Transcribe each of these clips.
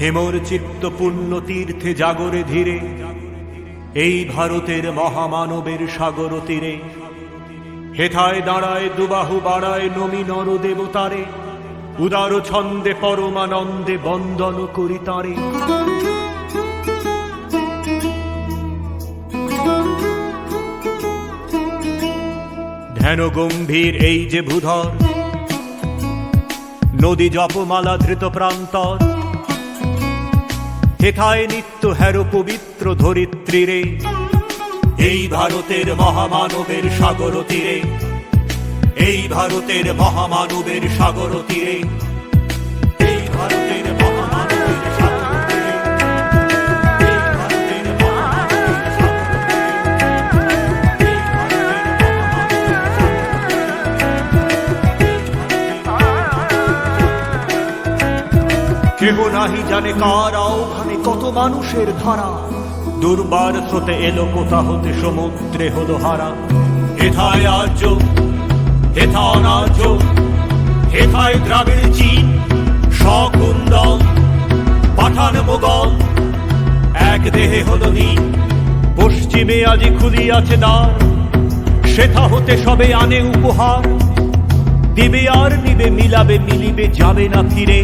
হেমর চিত্ত পুণ্য তীর্থে জাগরে ধীরে, এই ভারতের মহামানবের সাগর তীরে। হেথায় দাঁড়ায় দুবাহু বাড়ায় নমি নর দেবতারে, উদার ছন্দে পরমানন্দে বন্দন করি তারে। ধ্যান গম্ভীর এই যে ভূধর, নদী জপমালা ধৃত প্রান্তর। হেথায় নিত্য হের পবিত্র ধরিত্রীরে, এই ভারতের মহামানবের সাগর তীরে, এই ভারতের মহামানবের সাগর তীরে, এই ভারতের মহামানবের সাগর তীরে, এই ভারতের মহামানবের সাগর তীরে, এই ভারতের। কেহ নাহি জানে কারা ওখানে কত মানুষের ধারা, দুর্বার স্রোতে এলো কোথা হতে সমুদ্রে হলো হারা। হেথায় আর্য, হেথা অনার্য, হেথায় দ্রাবিড় চীন, শকুন্দল পাঠান মোগল, এক দেহে হলো নীল। পশ্চিমে আজি খুলিয়াছে দ্বার, সেথা হতে সবে আনে উপহার। দিবে আর নিবে, মিলাবে মিলিবে, যাবে না ফিরে।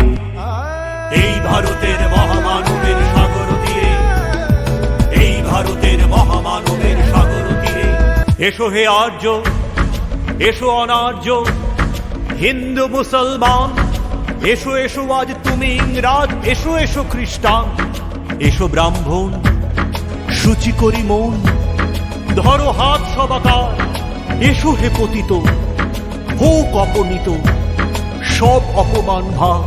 এই ভারতের মহামানবের সাগর তীরে, এই ভারতের মহামানবের সাগর তীরে। এসো হে আর্য, এসো অনার্য, হিন্দু মুসলমান, এসো এসো আজ তুমি ইংরাজ, এসো এসো খ্রিস্টান। এসো ব্রাহ্মণ, শুচি করি মন, ধরো হাত সবাকার। এসো হে পতিত, হোক অপনীত সব অপমান ভাব।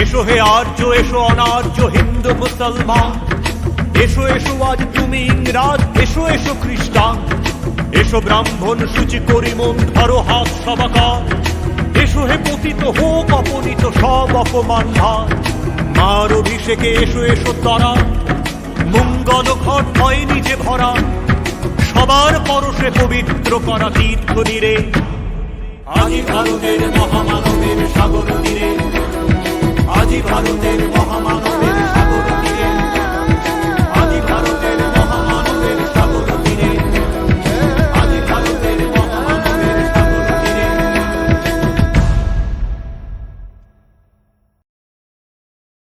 এসো হে আর্য, এসো অনার্য, হিন্দু মুসলমান, এসো এসো আজ তুমি ইংরাজ, এসো এসো খ্রিস্টান। এসো ব্রাহ্মণ, শুচি করি মন, ধরো হাত সবাকার। এসো হে পতিত, হোক অপনীত সব অপমান ভার। মার অভিষেকে এসো এসো তারা, মঙ্গল ঘট হয় নিজে ভরা। সবার পরশে পবিত্র করা তীর্থ নীরে, আজি ভারতের মহামানবের সাগর তীরে, আজি ভারতের মহামানবের সাগর তীরে।